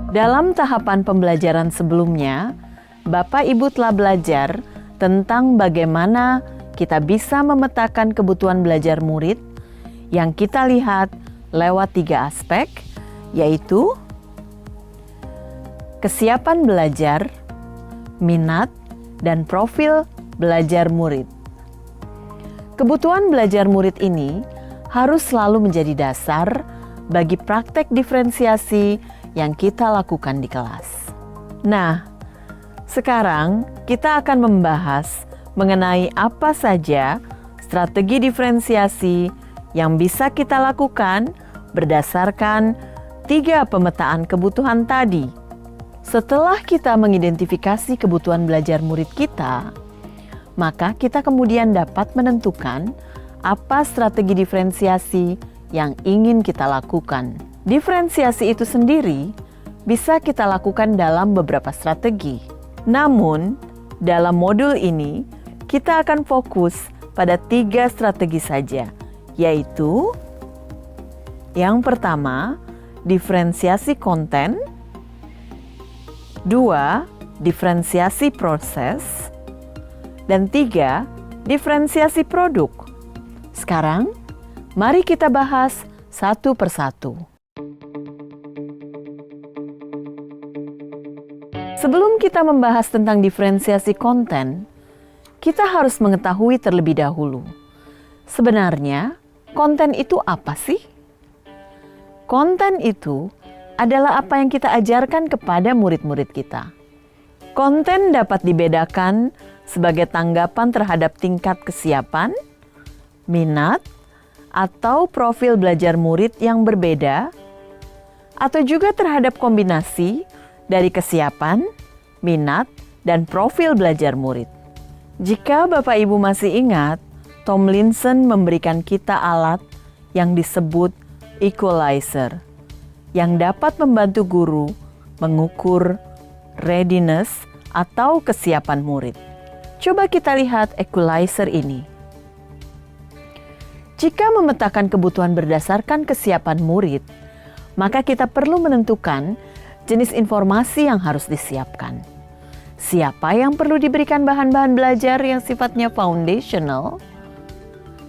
Dalam tahapan pembelajaran sebelumnya, Bapak Ibu telah belajar tentang bagaimana kita bisa memetakan kebutuhan belajar murid yang kita lihat lewat 3 aspek, yaitu kesiapan belajar, minat, dan profil belajar murid. Kebutuhan belajar murid ini harus selalu menjadi dasar bagi praktek diferensiasi yang kita lakukan di kelas. Nah, sekarang kita akan membahas mengenai apa saja strategi diferensiasi yang bisa kita lakukan berdasarkan 3 pemetaan kebutuhan tadi. Setelah kita mengidentifikasi kebutuhan belajar murid kita, maka kita kemudian dapat menentukan apa strategi diferensiasi yang ingin kita lakukan. Diferensiasi itu sendiri bisa kita lakukan dalam beberapa strategi. Namun, dalam modul ini kita akan fokus pada 3 strategi saja, yaitu yang pertama, diferensiasi konten, 2, diferensiasi proses, dan 3, diferensiasi produk. Sekarang, mari kita bahas satu persatu. Sebelum kita membahas tentang diferensiasi konten, kita harus mengetahui terlebih dahulu, sebenarnya konten itu apa sih? Konten itu adalah apa yang kita ajarkan kepada murid-murid kita. Konten dapat dibedakan sebagai tanggapan terhadap tingkat kesiapan, minat, atau profil belajar murid yang berbeda, atau juga terhadap kombinasi dari kesiapan, minat, dan profil belajar murid. Jika Bapak Ibu masih ingat, Tomlinson memberikan kita alat yang disebut equalizer, yang dapat membantu guru mengukur readiness atau kesiapan murid. Coba kita lihat equalizer ini. Jika memetakan kebutuhan berdasarkan kesiapan murid, maka kita perlu menentukan jenis informasi yang harus disiapkan. Siapa yang perlu diberikan bahan-bahan belajar yang sifatnya foundational,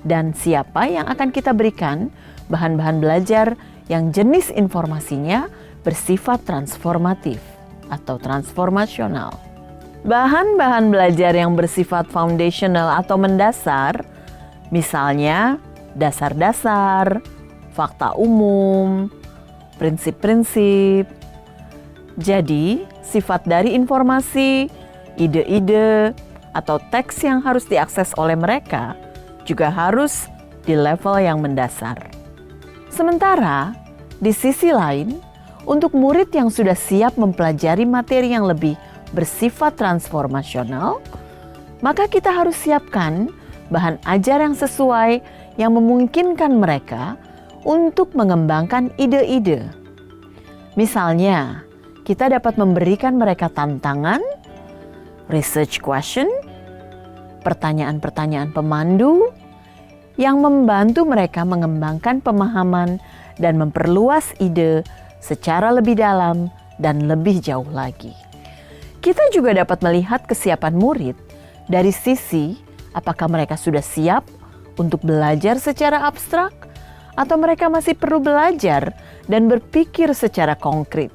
dan siapa yang akan kita berikan bahan-bahan belajar yang jenis informasinya bersifat transformatif atau transformasional. Bahan-bahan belajar yang bersifat foundational atau mendasar, misalnya dasar-dasar, fakta umum, prinsip-prinsip. Jadi, sifat dari informasi, ide-ide, atau teks yang harus diakses oleh mereka juga harus di level yang mendasar. Sementara, di sisi lain, untuk murid yang sudah siap mempelajari materi yang lebih bersifat transformasional, maka kita harus siapkan bahan ajar yang sesuai yang memungkinkan mereka untuk mengembangkan ide-ide. Misalnya, kita dapat memberikan mereka tantangan, research question, pertanyaan-pertanyaan pemandu yang membantu mereka mengembangkan pemahaman dan memperluas ide secara lebih dalam dan lebih jauh lagi. Kita juga dapat melihat kesiapan murid dari sisi apakah mereka sudah siap untuk belajar secara abstrak atau mereka masih perlu belajar dan berpikir secara konkret.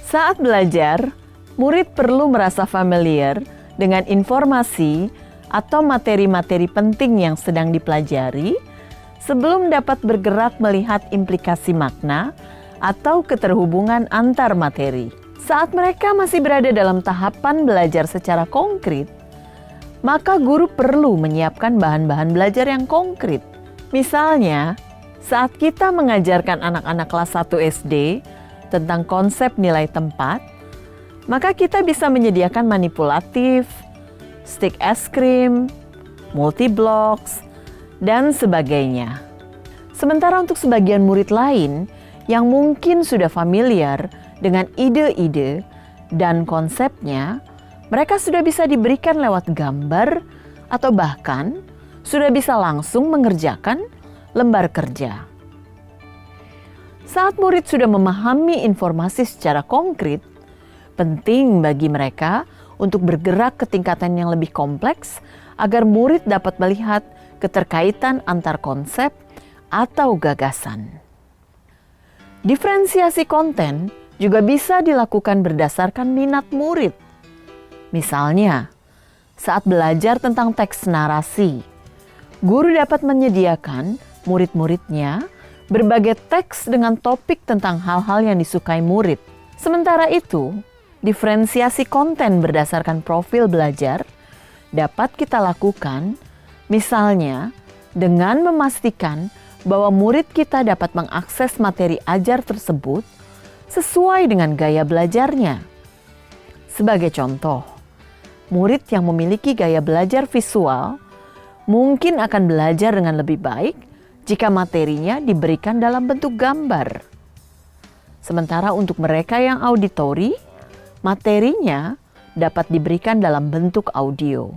Saat belajar, murid perlu merasa familiar dengan informasi atau materi-materi penting yang sedang dipelajari sebelum dapat bergerak melihat implikasi makna atau keterhubungan antar materi. Saat mereka masih berada dalam tahapan belajar secara konkret, maka guru perlu menyiapkan bahan-bahan belajar yang konkret. Misalnya, saat kita mengajarkan anak-anak kelas 1 SD tentang konsep nilai tempat, maka kita bisa menyediakan manipulatif, stick es krim, multi-blocks, dan sebagainya. Sementara untuk sebagian murid lain yang mungkin sudah familiar dengan ide-ide dan konsepnya, mereka sudah bisa diberikan lewat gambar atau bahkan sudah bisa langsung mengerjakan lembar kerja. Saat murid sudah memahami informasi secara konkret, penting bagi mereka untuk bergerak ke tingkatan yang lebih kompleks agar murid dapat melihat keterkaitan antar konsep atau gagasan. Diferensiasi konten juga bisa dilakukan berdasarkan minat murid. Misalnya, saat belajar tentang teks narasi, guru dapat menyediakan murid-muridnya berbagai teks dengan topik tentang hal-hal yang disukai murid. Sementara itu, diferensiasi konten berdasarkan profil belajar dapat kita lakukan, misalnya dengan memastikan bahwa murid kita dapat mengakses materi ajar tersebut sesuai dengan gaya belajarnya. Sebagai contoh, murid yang memiliki gaya belajar visual mungkin akan belajar dengan lebih baik jika materinya diberikan dalam bentuk gambar. Sementara untuk mereka yang auditori, materinya dapat diberikan dalam bentuk audio.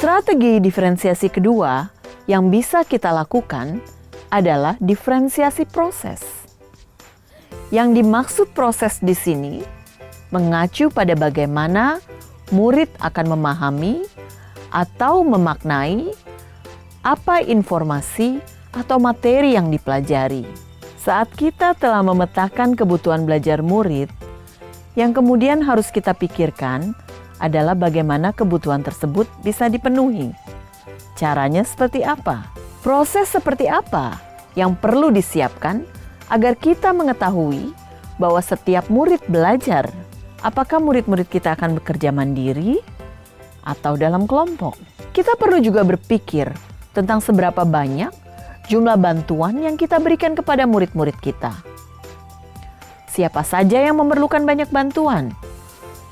Strategi diferensiasi kedua yang bisa kita lakukan adalah diferensiasi proses. Yang dimaksud proses di sini mengacu pada bagaimana murid akan memahami atau memaknai apa informasi atau materi yang dipelajari. Saat kita telah memetakan kebutuhan belajar murid, yang kemudian harus kita pikirkan adalah bagaimana kebutuhan tersebut bisa dipenuhi. Caranya seperti apa? Proses seperti apa yang perlu disiapkan agar kita mengetahui bahwa setiap murid belajar? Apakah murid-murid kita akan bekerja mandiri atau dalam kelompok? Kita perlu juga berpikir tentang seberapa banyak jumlah bantuan yang kita berikan kepada murid-murid kita. Siapa saja yang memerlukan banyak bantuan?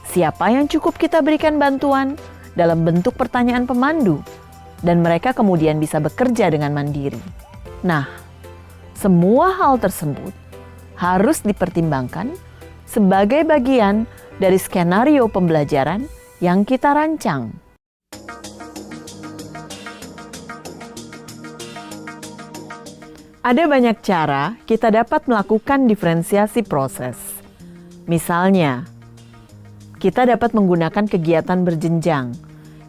Siapa yang cukup kita berikan bantuan dalam bentuk pertanyaan pemandu dan mereka kemudian bisa bekerja dengan mandiri? Nah, semua hal tersebut harus dipertimbangkan sebagai bagian dari skenario pembelajaran yang kita rancang. Ada banyak cara kita dapat melakukan diferensiasi proses. Misalnya, kita dapat menggunakan kegiatan berjenjang,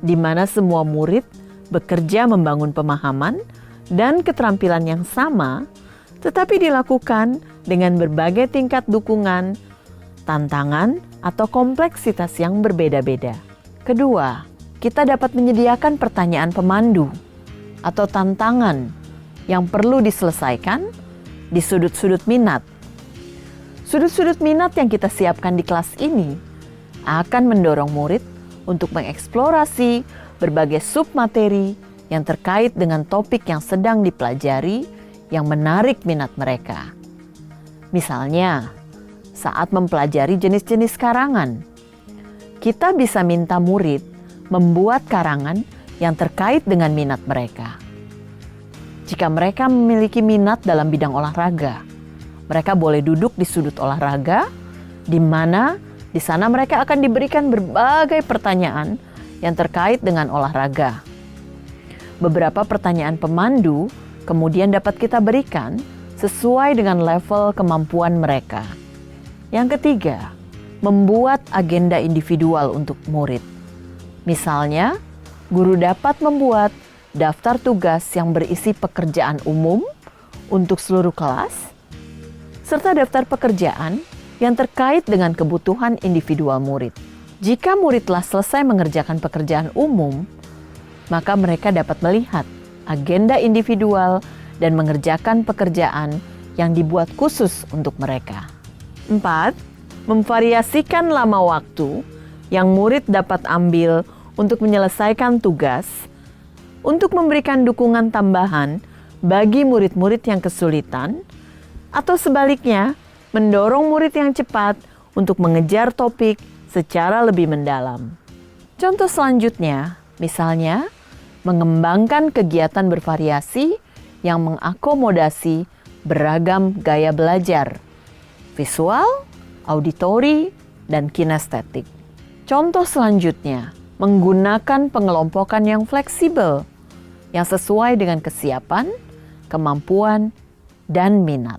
di mana semua murid bekerja membangun pemahaman dan keterampilan yang sama, tetapi dilakukan dengan berbagai tingkat dukungan, tantangan, atau kompleksitas yang berbeda-beda. Kedua, kita dapat menyediakan pertanyaan pemandu atau tantangan yang perlu diselesaikan di sudut-sudut minat. Sudut-sudut minat yang kita siapkan di kelas ini akan mendorong murid untuk mengeksplorasi berbagai submateri yang terkait dengan topik yang sedang dipelajari yang menarik minat mereka. Misalnya, saat mempelajari jenis-jenis karangan, kita bisa minta murid membuat karangan yang terkait dengan minat mereka. Jika mereka memiliki minat dalam bidang olahraga, mereka boleh duduk di sudut olahraga, di mana di sana mereka akan diberikan berbagai pertanyaan yang terkait dengan olahraga. Beberapa pertanyaan pemandu kemudian dapat kita berikan sesuai dengan level kemampuan mereka. Yang ketiga, membuat agenda individual untuk murid. Misalnya, guru dapat membuat daftar tugas yang berisi pekerjaan umum untuk seluruh kelas, serta daftar pekerjaan yang terkait dengan kebutuhan individual murid. Jika murid telah selesai mengerjakan pekerjaan umum, maka mereka dapat melihat agenda individual dan mengerjakan pekerjaan yang dibuat khusus untuk mereka. 4. Memvariasikan lama waktu yang murid dapat ambil untuk menyelesaikan tugas, untuk memberikan dukungan tambahan bagi murid-murid yang kesulitan, atau sebaliknya, mendorong murid yang cepat untuk mengejar topik secara lebih mendalam. Contoh selanjutnya, misalnya, mengembangkan kegiatan bervariasi yang mengakomodasi beragam gaya belajar, visual, auditori, dan kinestetik. Contoh selanjutnya, menggunakan pengelompokan yang fleksibel. yang sesuai dengan kesiapan, kemampuan, dan minat.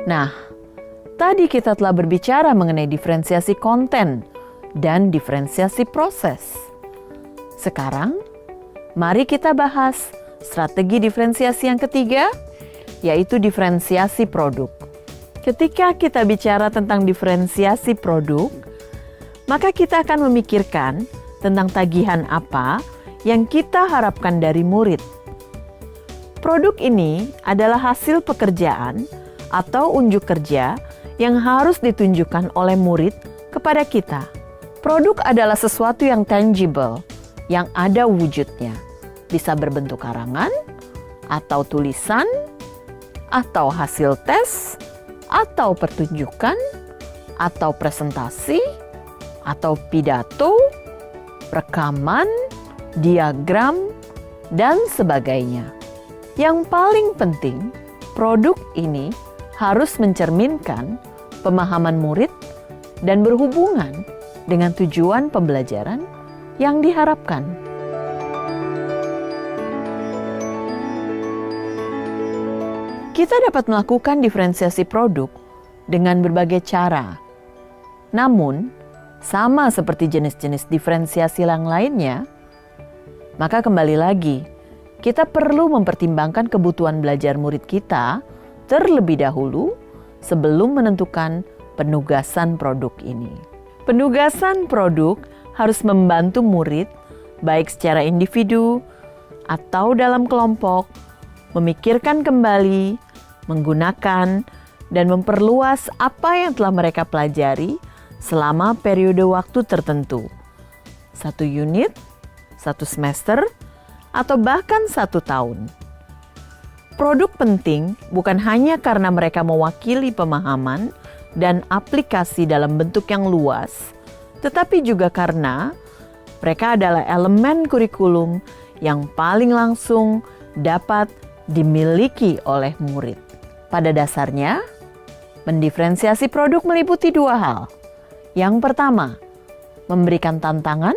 Nah, tadi kita telah berbicara mengenai diferensiasi konten dan diferensiasi proses. Sekarang, mari kita bahas strategi diferensiasi yang ketiga, yaitu diferensiasi produk. Ketika kita bicara tentang diferensiasi produk, maka kita akan memikirkan tentang tagihan apa yang kita harapkan dari murid. Produk ini adalah hasil pekerjaan atau unjuk kerja yang harus ditunjukkan oleh murid kepada kita. Produk adalah sesuatu yang tangible, yang ada wujudnya. Bisa berbentuk karangan, atau tulisan, atau hasil tes, atau pertunjukan, atau presentasi, atau pidato, rekaman, diagram, dan sebagainya. Yang paling penting, produk ini harus mencerminkan pemahaman murid dan berhubungan dengan tujuan pembelajaran yang diharapkan. Kita dapat melakukan diferensiasi produk dengan berbagai cara. Namun, sama seperti jenis-jenis diferensiasi yang lainnya, maka kembali lagi, kita perlu mempertimbangkan kebutuhan belajar murid kita terlebih dahulu sebelum menentukan penugasan produk ini. Penugasan produk harus membantu murid, baik secara individu atau dalam kelompok, memikirkan kembali, menggunakan, dan memperluas apa yang telah mereka pelajari selama periode waktu tertentu. 1 unit, 1 semester, atau bahkan 1 tahun. Produk penting bukan hanya karena mereka mewakili pemahaman dan aplikasi dalam bentuk yang luas, tetapi juga karena mereka adalah elemen kurikulum yang paling langsung dapat dimiliki oleh murid. Pada dasarnya, mendiferensiasi produk meliputi 2 hal. Yang pertama, memberikan tantangan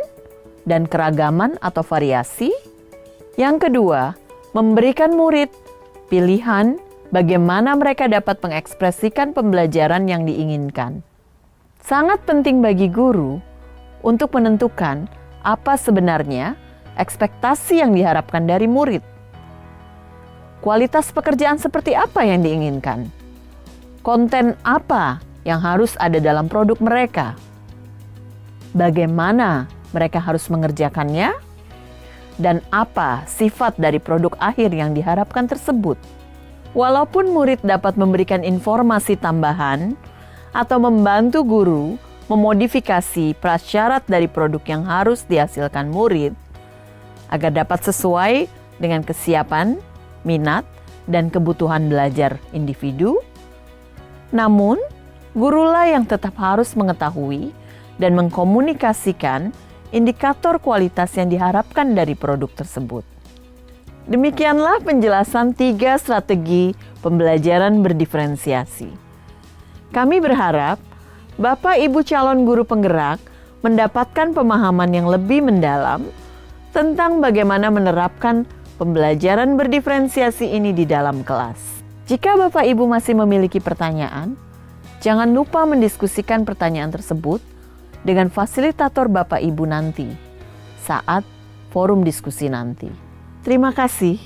dan keragaman atau variasi. Yang kedua, memberikan murid pilihan bagaimana mereka dapat mengekspresikan pembelajaran yang diinginkan. Sangat penting bagi guru untuk menentukan apa sebenarnya ekspektasi yang diharapkan dari murid. Kualitas pekerjaan seperti apa yang diinginkan? Konten apa yang harus ada dalam produk mereka? Bagaimana mereka harus mengerjakannya? Dan apa sifat dari produk akhir yang diharapkan tersebut? Walaupun murid dapat memberikan informasi tambahan atau membantu guru memodifikasi prasyarat dari produk yang harus dihasilkan murid agar dapat sesuai dengan kesiapan, minat, dan kebutuhan belajar individu, namun gurulah yang tetap harus mengetahui dan mengkomunikasikan indikator kualitas yang diharapkan dari produk tersebut. Demikianlah penjelasan 3 strategi pembelajaran berdiferensiasi. Kami berharap Bapak Ibu calon guru penggerak mendapatkan pemahaman yang lebih mendalam tentang bagaimana menerapkan pembelajaran berdiferensiasi ini di dalam kelas. Jika Bapak Ibu masih memiliki pertanyaan, jangan lupa mendiskusikan pertanyaan tersebut dengan fasilitator Bapak Ibu nanti saat forum diskusi nanti. Terima kasih.